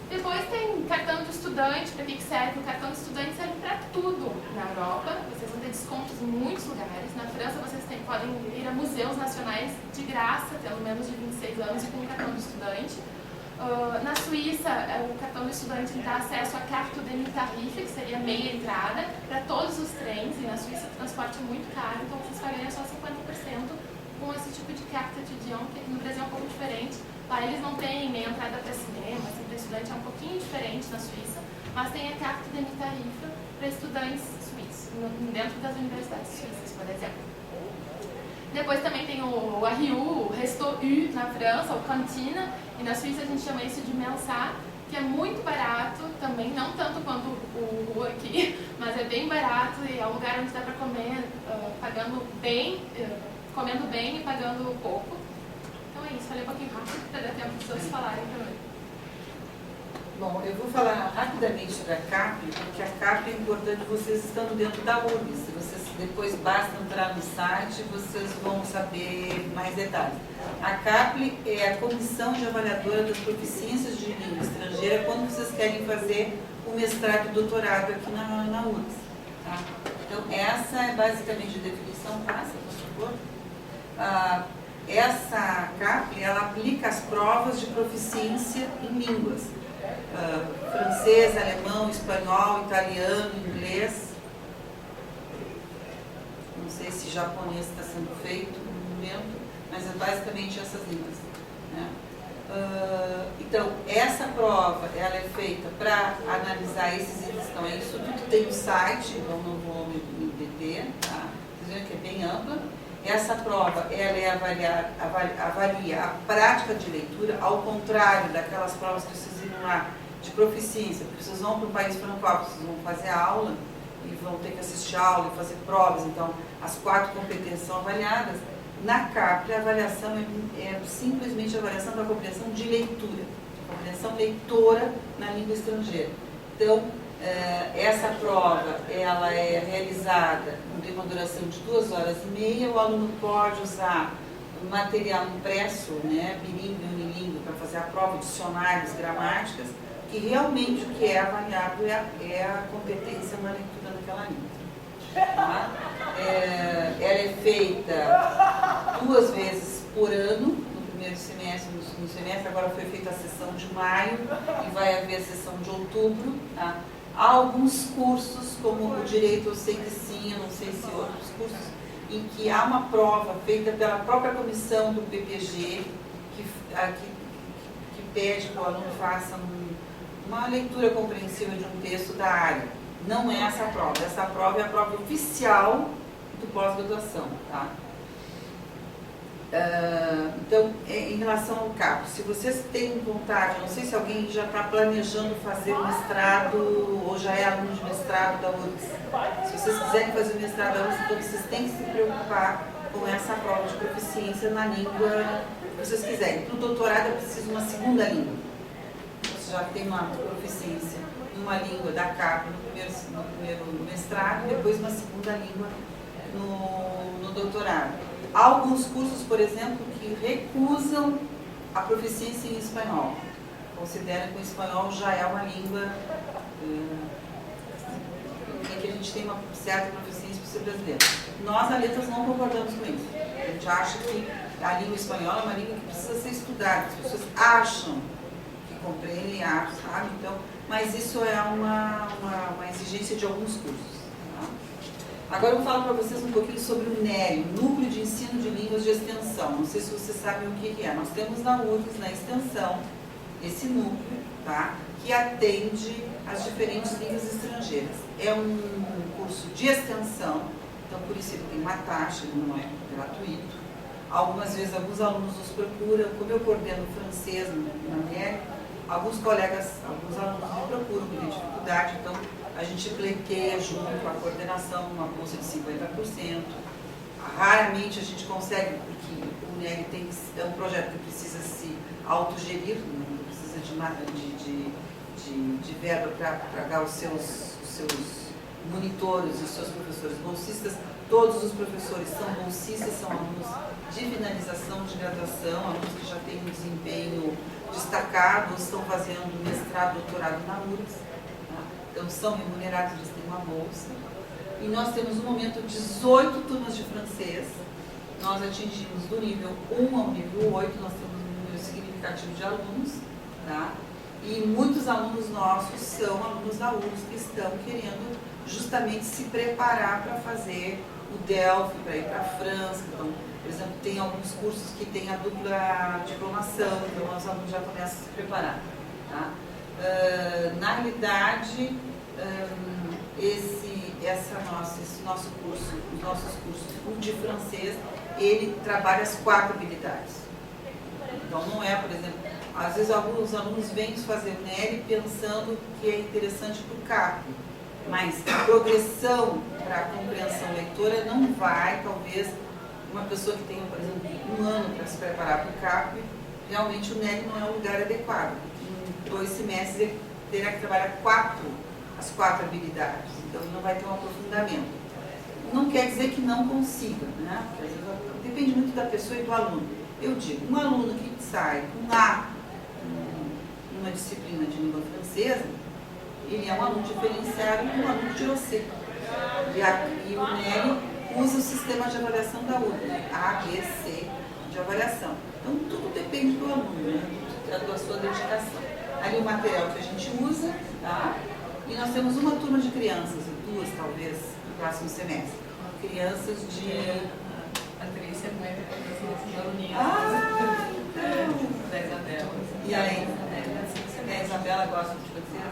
Depois tem cartão de estudante, para que serve? O cartão de estudante serve para tudo na Europa, vocês vão ter descontos em muitos lugares. Na França vocês podem ir a museus nacionais de graça, tendo menos de 26 anos e com um cartão de estudante. Na Suíça, o cartão de estudante dá acesso à carte de tarifa, que seria meia entrada, para todos os trens, e na Suíça o transporte é muito caro, então vocês pagariam só 50% com esse tipo de carte étudiant, que aqui no Brasil é um pouco diferente. Lá eles não têm meia entrada para cinema, assim, para estudante é um pouquinho diferente na Suíça, mas tem a carte de tarifa para estudantes suíços, dentro das universidades suíças, por exemplo. Depois também tem o RU, o Resto U na França, ou Cantina, e na Suíça a gente chama isso de Mensat, que é muito barato também, não tanto quanto o RU aqui, mas é bem barato e é um lugar onde dá para comer pagando bem, comendo bem e pagando pouco. Então é isso, falei um pouquinho rápido para dar tempo para vocês falarem também. Bom, eu vou falar rapidamente da CAP, porque a CAP é importante vocês estando dentro da URGS. Se vocês depois basta entrar no site, vocês vão saber mais detalhes. A CAP é a Comissão de Avaliadora das Proficiências de Língua Estrangeira quando vocês querem fazer o mestrado e doutorado aqui na URGS. Tá? Então, essa é basicamente a definição. Passa, por favor. Essa CAP, ela aplica as provas de proficiência em línguas. Francês, alemão, espanhol, italiano, inglês. Não sei se japonês está sendo feito no momento, mas é basicamente essas línguas. Né? Então, essa prova ela é feita para analisar esses itens. Então, isso tudo tem no site, então não vou me deter, tá? Vocês viram que é bem ampla. Essa prova ela avalia a prática de leitura, ao contrário daquelas provas que vocês viram lá de proficiência, porque vocês vão para um país francófono, vocês vão fazer aula e vão ter que assistir aula e fazer provas, então as 4 competências são avaliadas. Na CAP, a avaliação é simplesmente a avaliação da compreensão de leitura, compreensão leitora na língua estrangeira. Então, essa prova ela é realizada, tem uma duração de 2 horas e meia, o aluno pode usar material impresso, né, bilíngue e unilíngue, para fazer a prova, dicionários, gramáticas, que realmente o que é avaliado é a competência na leitura daquela língua. Tá? Ela é feita 2 vezes por ano, no primeiro semestre, no semestre, agora foi feita a sessão de maio e vai haver a sessão de outubro. Tá? Há alguns cursos, como o Direito, eu sei que sim, eu não sei se outros cursos, em que há uma prova feita pela própria comissão do PPG, que pede que o aluno faça uma leitura compreensiva de um texto da área. Não é essa prova é a prova oficial do pós-graduação. Tá? Então, em relação ao CAP, se vocês têm vontade, não sei se alguém já está planejando fazer o mestrado ou já é aluno de mestrado da URGS. Se vocês quiserem fazer o mestrado da URGS, então vocês têm que se preocupar com essa prova de proficiência na língua que vocês quiserem. Para o doutorado é preciso uma segunda língua. Você já tem uma proficiência em uma língua da CAP no primeiro mestrado, depois uma segunda língua no doutorado. Há alguns cursos, por exemplo, que recusam a proficiência em espanhol. Consideram que o espanhol já é uma língua em que a gente tem uma certa proficiência por ser brasileiro. Nós, na Letras, não concordamos com isso. A gente acha que a língua espanhola é uma língua que precisa ser estudada. As pessoas acham que compreendem, sabe? Então, mas isso é uma exigência de alguns cursos. Agora eu vou falar para vocês um pouquinho sobre o NERI, Núcleo de Ensino de Línguas de Extensão. Não sei se vocês sabem o que é. Nós temos na URGS, na extensão, esse núcleo, tá? Que atende as diferentes línguas estrangeiras. É um curso de extensão Então, por isso ele tem uma taxa, ele não é gratuito. Algumas vezes, alguns alunos nos procuram, como eu coordeno francês na NERI, alguns colegas, alguns alunos me procuram com dificuldade, então a gente pleiteia junto com a coordenação uma bolsa de 50%. Raramente a gente consegue, porque o NERI é um projeto que precisa se autogerir, não precisa de verba para pagar os seus monitores, os seus professores bolsistas. Todos os professores são bolsistas, são alunos de finalização de graduação, alunos que já têm um desempenho destacado, estão fazendo mestrado, doutorado na URGS, tá? Então são remunerados, eles têm uma bolsa. E nós temos no momento 18 turmas de francês. Nós atingimos do nível 1 ao nível 8, nós temos um número significativo de alunos, tá? E muitos alunos nossos são alunos da URGS que estão querendo justamente se preparar para fazer o DELF, para ir para a França. Então, por exemplo, tem alguns cursos que tem a dupla diplomação, então os alunos já começam a se preparar. Tá? Na realidade, esse nosso curso, os nossos cursos, o de francês, ele trabalha as 4 habilidades. Então, não é, por exemplo, às vezes alguns alunos vêm fazer o NERI pensando que é interessante para o CAP, mas a progressão para a compreensão leitora não vai, talvez, uma pessoa que tenha, por exemplo, 1 ano para se preparar para o CAP, realmente o NERI não é um lugar adequado. Em 2 semestres ele terá que trabalhar as 4 habilidades, então ele não vai ter um aprofundamento. Não quer dizer que não consiga, né? Porque, às vezes, depende muito da pessoa e do aluno. Eu digo, um aluno que sai com A numa disciplina de língua francesa, ele é um aluno diferenciado e um aluno que tirou C. E o NERI usa o sistema de avaliação da URGS, A, B, C de avaliação. Então, tudo depende do aluno, né? Da sua dedicação. Ali o material que a gente usa, tá? E nós temos uma turma de crianças, 2 talvez, no próximo semestre. Crianças de... A Patrícia é mãe das aluninhas. Então. Da Isabela. E aí? A Isabela gosta de francês?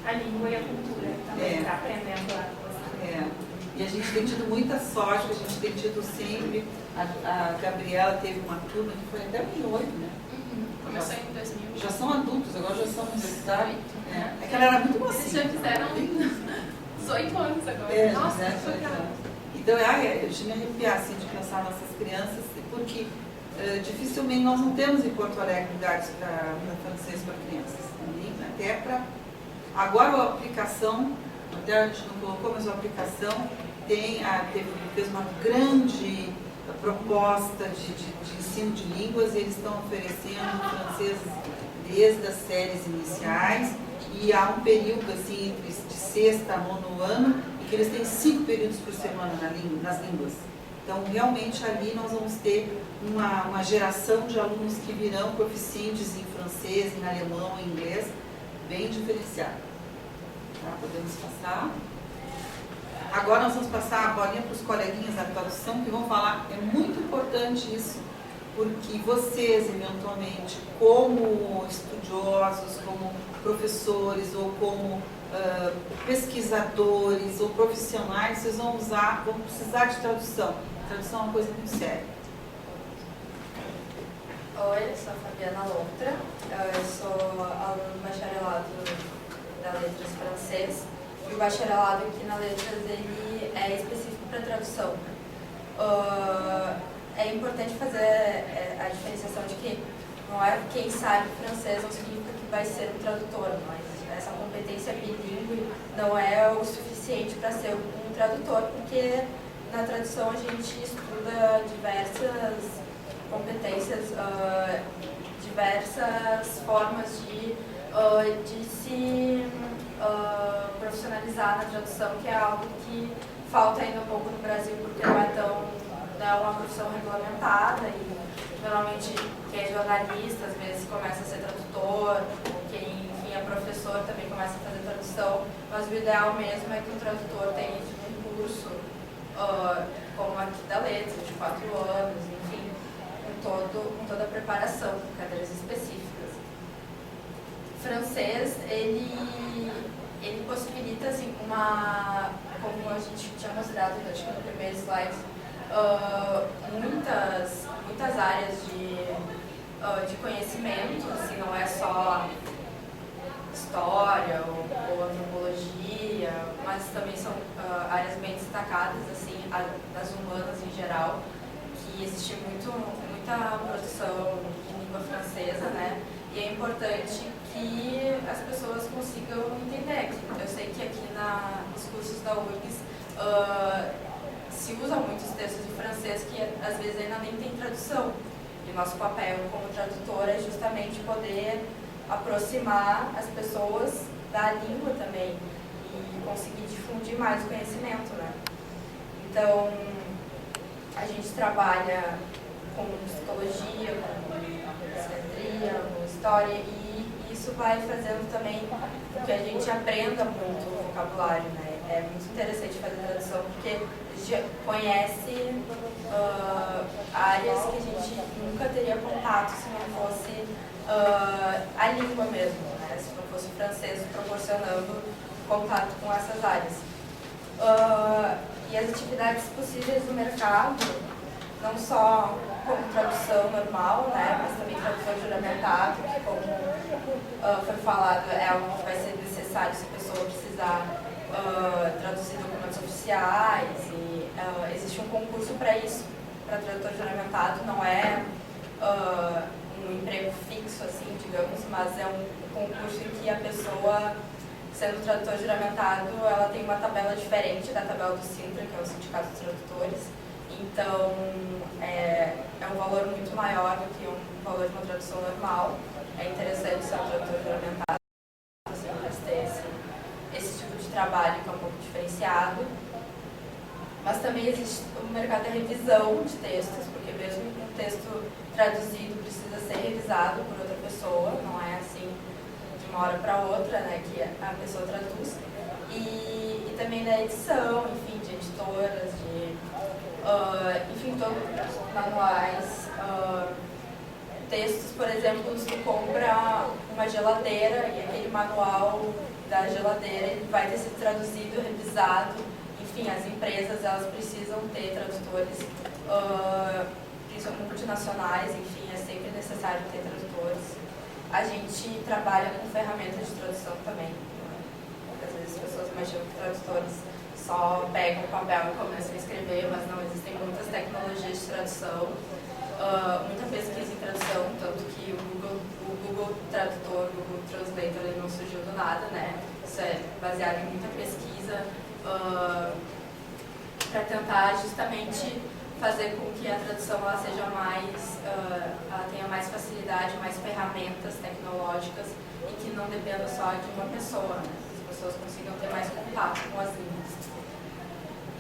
A língua e a cultura também está aprendendo lá. E a gente tem tido muita sorte, a gente tem tido sempre. A Gabriela teve uma turma que foi até 2008, né? Começou em 2000. Já são adultos, agora já são universitários. É que ela era muito mocinha. Eles já fizeram 18 anos agora. Nossa, que legal. Então, eu tinha me arrepiar assim, de pensar nessas crianças, porque dificilmente nós não temos em Porto Alegre lugares para francês para crianças. Até para. Agora a aplicação, até a gente não colocou, mas a aplicação fez uma grande proposta de ensino de línguas, e eles estão oferecendo francês desde as séries iniciais, e há um período assim, de 6º a 9º ano, em que eles têm 5 períodos por semana nas línguas. Então, realmente, ali nós vamos ter uma geração de alunos que virão proficientes em francês, em alemão, em inglês, bem diferenciada. Tá? Podemos passar. Agora nós vamos passar a bolinha para os coleguinhas da tradução, que vão falar, é muito importante isso, porque vocês, eventualmente, como estudiosos, como professores, ou como pesquisadores, ou profissionais, vocês vão precisar de tradução. Tradução é uma coisa muito séria. Oi, eu sou a Fabiana Lontra, eu sou aluna do bacharelado da Letras Francês. E o bacharelado aqui na Letras, ele é específico para tradução. É importante fazer a diferenciação de que não é quem sabe francês não significa que vai ser um tradutor, mas essa competência bilíngue não é o suficiente para ser um tradutor, porque na tradução a gente estuda diversas competências, diversas formas de se profissionalizar na tradução, que é algo que falta ainda um pouco no Brasil, porque não é uma profissão regulamentada, e normalmente quem é jornalista às vezes começa a ser tradutor, ou quem enfim, é professor também começa a fazer tradução, mas o ideal mesmo é que o tradutor tenha um curso como aqui da Letras, de 4 anos, enfim, com toda a preparação, com cadeiras específicas. Francês, ele possibilita assim, como a gente tinha mostrado, acho que no primeiro slide, muitas áreas de conhecimento, assim, não é só história ou antropologia, mas também são áreas bem destacadas, assim, das humanas em geral, que existe muita produção em língua francesa, né? E é importante que as pessoas consigam entender. Eu sei que aqui nos cursos da URGS se usam muitos textos em francês que às vezes ainda nem tem tradução. E nosso papel como tradutor é justamente poder aproximar as pessoas da língua também e conseguir difundir mais o conhecimento, né? Então, a gente trabalha com psicologia, com psiquiatria, com história, e isso vai fazendo também com que a gente aprenda muito o vocabulário, né? É muito interessante fazer tradução porque a gente conhece áreas que a gente nunca teria contato se não fosse a língua mesmo, né? Se não fosse o francês proporcionando contato com essas áreas. E as atividades possíveis no mercado, não só como tradução normal, né, mas também tradução juramentada, que como foi falado, é algo que vai ser necessário se a pessoa precisar traduzir documentos oficiais, e existe um concurso para isso, para tradutor juramentado, não é um emprego fixo, assim, digamos, mas é um concurso em que a pessoa, sendo tradutor juramentado, ela tem uma tabela diferente da tabela do Sintra, que é o Sindicato dos Tradutores. Então, é um valor muito maior do que um valor de uma tradução normal. É interessante ser um tradutor juramentado, assim, ter esse tipo de trabalho que é um pouco diferenciado. Mas também existe o mercado de revisão de textos, porque mesmo um texto traduzido precisa ser revisado por outra pessoa, não é assim de uma hora para outra, né, que a pessoa traduz. E também da edição, enfim, de editoras, enfim, todos os manuais, textos, por exemplo, se tu compra uma geladeira e aquele manual da geladeira ele vai ter sido traduzido, revisado, enfim, as empresas elas precisam ter tradutores, principalmente multinacionais, enfim, é sempre necessário ter tradutores. A gente trabalha com ferramentas de tradução também. Às vezes as pessoas imaginam que tradutores só pegam o papel e começam a escrever, mas não, existem muitas tecnologias de tradução, muita pesquisa em tradução, tanto que o Google Tradutor, o Google Translator, ele não surgiu do nada, né? Isso é baseado em muita pesquisa para tentar justamente fazer com que a tradução ela seja ela tenha mais facilidade, mais ferramentas tecnológicas e que não dependa só de uma pessoa, né? As pessoas consigam ter mais contato com as línguas.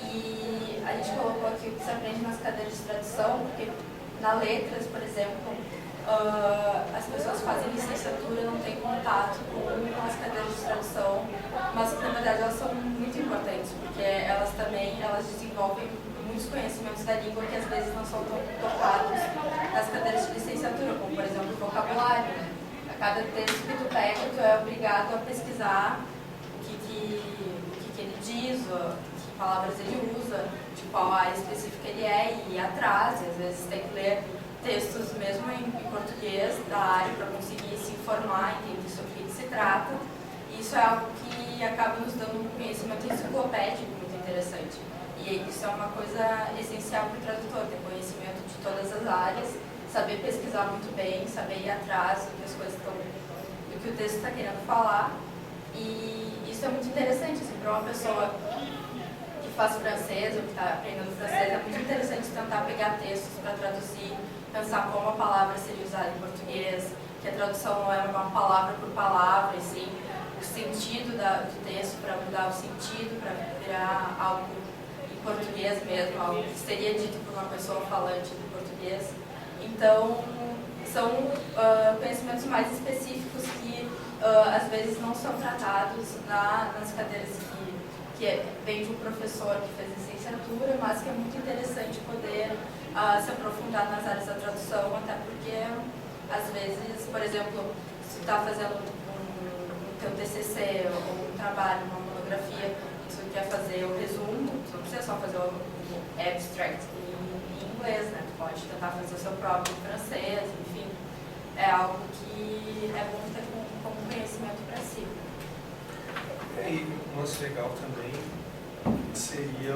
E a gente colocou aqui o que se aprende nas cadeiras de tradução, porque na letras, por exemplo, as pessoas fazem licenciatura, não têm contato com as cadeiras de tradução, mas na verdade elas são muito importantes, porque elas desenvolvem muitos conhecimentos da língua que às vezes não são tão tocados nas cadeiras de licenciatura, como por exemplo o vocabulário, né? A cada texto que tu pega, tu é obrigado a pesquisar o que ele diz, que palavras ele usa, de qual área específica ele é, e ir atrás, e às vezes tem que ler textos mesmo em português da área para conseguir se informar, entender sobre o que se trata. E isso é algo que acaba nos dando um conhecimento enciclopédico muito interessante. E isso é uma coisa essencial para o tradutor, ter conhecimento de todas as áreas, saber pesquisar muito bem, saber ir atrás do que as coisas estão, do que o texto está querendo falar. E isso é muito interessante, assim, para uma pessoa que faz francês ou que está aprendendo francês, é muito interessante tentar pegar textos para traduzir, pensar como a palavra seria usada em português, que a tradução não é uma palavra por palavra, e sim o sentido do texto, para mudar o sentido, para virar algo em português mesmo, algo que seria dito por uma pessoa falante do português. Então, são conhecimentos mais específicos que às vezes não são tratados nas cadeiras que vem de um professor que fez licenciatura, mas que é muito interessante poder se aprofundar nas áreas da tradução, até porque às vezes, por exemplo, se tu está fazendo um teu TCC ou um trabalho, uma monografia, e tu você quer fazer o resumo, você não precisa só fazer o abstract em inglês, né? Tu pode tentar fazer o seu próprio em francês, enfim. É algo que é bom ter como conhecimento para si. E um lance legal também seria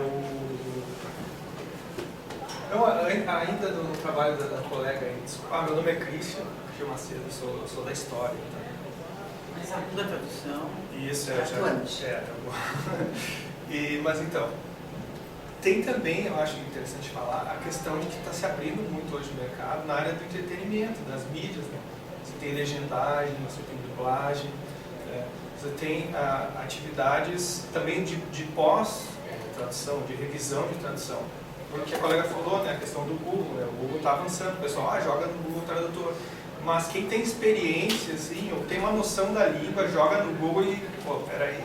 ainda no trabalho da colega, desculpa, meu nome é Christian Macedo, sou da história. Tá? Mas a segunda tradução... Isso, atuante. Mas então, tem também, eu acho interessante falar, a questão de que está se abrindo muito hoje no mercado na área do entretenimento, das mídias, né? Você tem legendagem, você tem dublagem, você tem atividades também de pós-tradução, de revisão de tradução. Porque a colega falou, né, a questão do Google, né? O Google está avançando, o pessoal joga no Google Tradutor. Mas quem tem experiência, assim, ou tem uma noção da língua, joga no Google e, pô, peraí,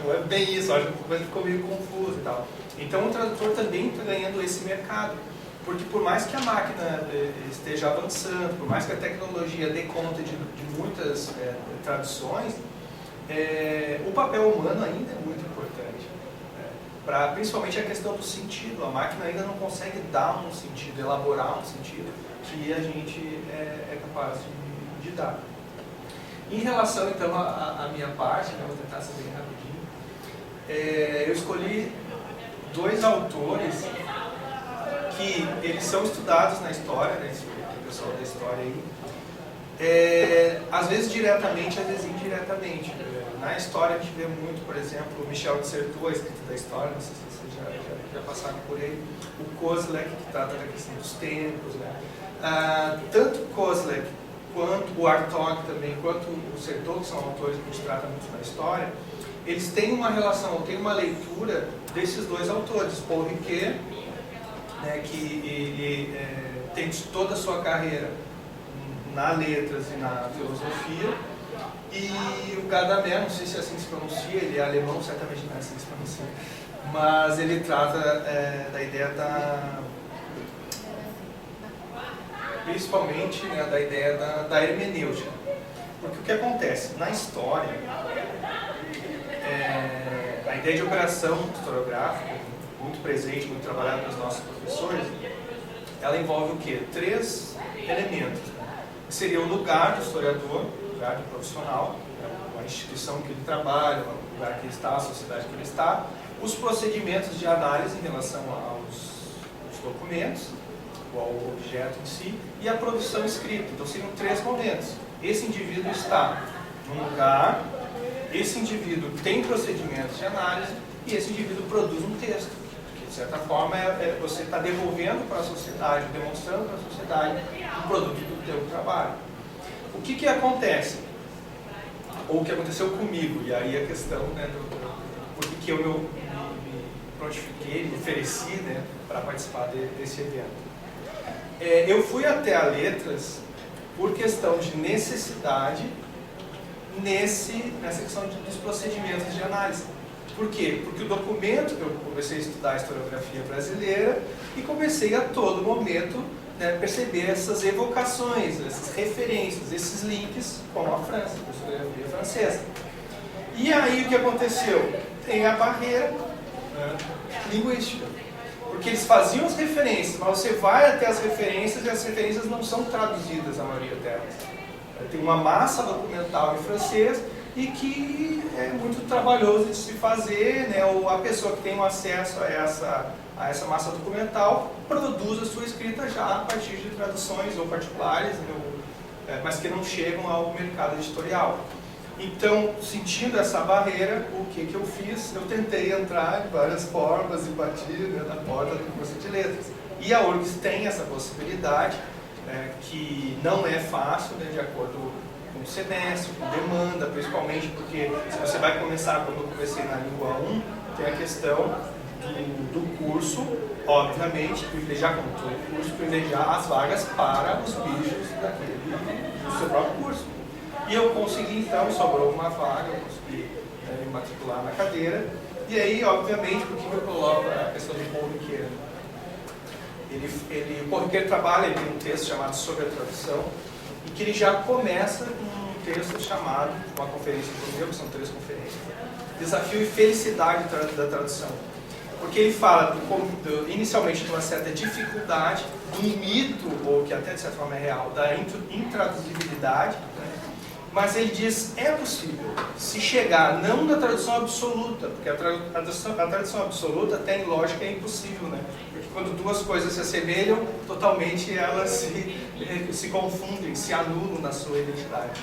não é bem isso, acho que a coisa ficou meio confusa e tal. Então o tradutor também está ganhando esse mercado, porque por mais que a máquina esteja avançando, por mais que a tecnologia dê conta de muitas traduções, o papel humano ainda é muito importante, para principalmente a questão do sentido. A máquina ainda não consegue dar um sentido, elaborar um sentido que a gente é capaz de dar. Em relação, então, à minha parte, né, vou tentar ser bem rapidinho, eu escolhi 2 autores que eles são estudados na história, né, o pessoal da história aí, às vezes diretamente, às vezes indiretamente. Na história a gente vê muito, por exemplo, o Michel de Certeau, a escrita da história, não sei se vocês já passaram por ele, o Kozlek, que trata da questão dos tempos, né? Tanto Kozlek quanto o Hartog também, quanto o Certeau, que são autores que a gente trata muito na história, eles têm uma relação, têm uma leitura desses 2 autores, Paul Ricoeur, né, que ele tem toda a sua carreira na letras e na filosofia, e o Gadamer, não sei se assim se pronuncia, ele é alemão, certamente não é assim que se pronuncia, mas ele trata da ideia principalmente, né, da ideia da hermenêutica. Porque o que acontece? Na história, a ideia de operação historiográfica, muito presente, muito trabalhada pelos nossos professores, ela envolve o quê? 3 elementos. Seria o lugar do historiador, o lugar do profissional, a instituição que ele trabalha, o lugar que ele está, a sociedade que ele está, os procedimentos de análise em relação aos documentos, ao objeto em si, e a produção escrita. Então seriam 3 momentos. Esse indivíduo está num lugar, esse indivíduo tem procedimentos de análise e esse indivíduo produz um texto. Que, de certa forma, você está devolvendo para a sociedade, demonstrando para a sociedade o produto do teu trabalho. O que acontece? Ou o que aconteceu comigo, e aí a questão, né, por que eu me prontifiquei, me ofereci, né, para participar desse evento. Eu fui até a Letras por questão de necessidade nessa questão dos procedimentos de análise. Por quê? Porque o documento, eu comecei a estudar a historiografia brasileira e comecei a todo momento, né, perceber essas evocações, essas referências, esses links com a França, com a historiografia francesa. E aí o que aconteceu? Tem a barreira, né, linguística. Porque eles faziam as referências, mas você vai até as referências e as referências não são traduzidas, a maioria delas. Tem uma massa documental em francês e que é muito trabalhoso de se fazer, né? Ou a pessoa que tem um acesso a essa massa documental produz a sua escrita já a partir de traduções ou particulares, né? Mas que não chegam ao mercado editorial. Então, sentindo essa barreira, o que eu fiz? Eu tentei entrar de várias formas e bati, né, na porta do curso de letras. E a URGS tem essa possibilidade, que não é fácil, né, de acordo com o semestre, com demanda, principalmente porque se você vai começar, como eu comecei na língua 1, tem a questão do curso, obviamente, privilegiar como todo curso, privilegiar as vagas para os bichos do seu próprio curso. E eu consegui, então, sobrou uma vaga, eu consegui me matricular na cadeira. E aí, obviamente, por que eu coloco a questão do Paul Ricoeur? O Paul Ricoeur trabalha, ele tem um texto chamado Sobre a Tradução, e que ele já começa com um texto chamado, uma conferência do meu, que são 3 conferências, desafio e felicidade da tradução. Porque ele fala inicialmente de uma certa dificuldade, de um mito, ou que até de certa forma é real, da intraduzibilidade, né? Mas ele diz, é possível se chegar, não na tradução absoluta, porque a tradução absoluta tem lógica, é impossível, né? Porque quando duas coisas se assemelham, totalmente elas se confundem, se anulam na sua identidade.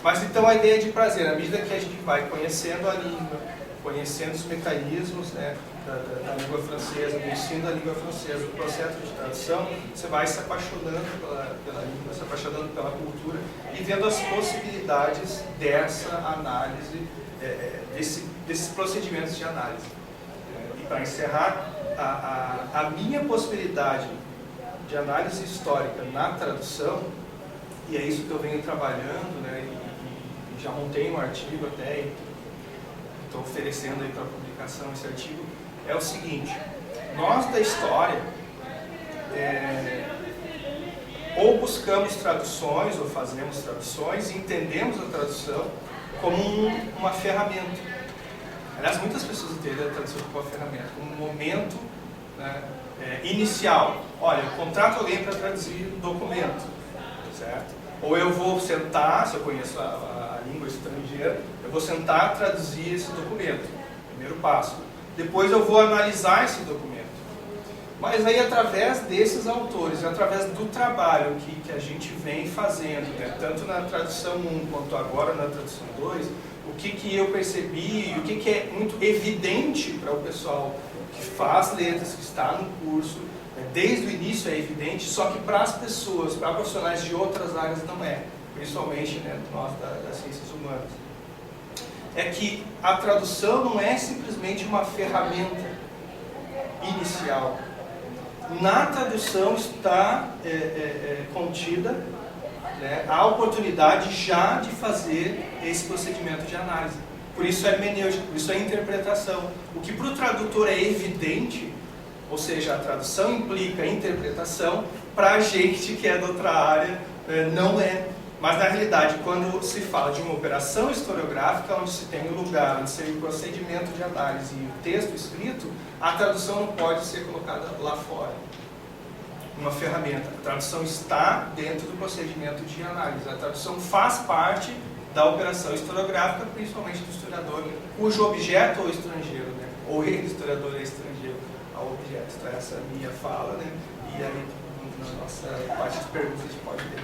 Mas então a ideia de prazer, à medida que a gente vai conhecendo a língua, conhecendo os mecanismos, né, da língua francesa, do ensino da língua francesa, o processo de tradução, você vai se apaixonando pela língua, se apaixonando pela cultura e vendo as possibilidades dessa análise, desses procedimentos de análise. E para encerrar, a minha possibilidade de análise histórica na tradução, e é isso que eu venho trabalhando, né, e já montei um artigo até, estou oferecendo aí para publicação esse artigo, é o seguinte: nós da história ou buscamos traduções, ou fazemos traduções, e entendemos a tradução como uma ferramenta. Aliás, muitas pessoas entendem a tradução como uma ferramenta, como um momento, né, inicial. Olha, eu contrato alguém para traduzir um documento, certo? Ou eu vou sentar, se eu conheço a língua estrangeira, eu vou sentar e traduzir esse documento, primeiro passo. Depois eu vou analisar esse documento. Mas aí, através desses autores, através do trabalho que a gente vem fazendo, né, tanto na tradução 1 quanto agora na tradução 2, o que eu percebi, o que é muito evidente para o pessoal que faz letras, que está no curso, desde o início é evidente, só que para as pessoas, para profissionais de outras áreas não é, principalmente, né, nós das ciências humanas. É que a tradução não é simplesmente uma ferramenta inicial. Na tradução está contida, né, a oportunidade já de fazer esse procedimento de análise. Por isso é hermenêutica, por isso é interpretação. O que para o tradutor é evidente, ou seja, a tradução implica interpretação, para a gente que é de outra área não é. Mas na realidade, quando se fala de uma operação historiográfica, onde se tem o lugar, onde se tem o procedimento de análise e o texto escrito, a tradução não pode ser colocada lá fora. Uma ferramenta. A tradução está dentro do procedimento de análise. A tradução faz parte da operação historiográfica, principalmente do historiador, cujo objeto é o estrangeiro, né? Ou ele, historiador, é estrangeiro ao objeto. Então, essa é a minha fala, né? E aí, na nossa parte de perguntas, a gente pode ter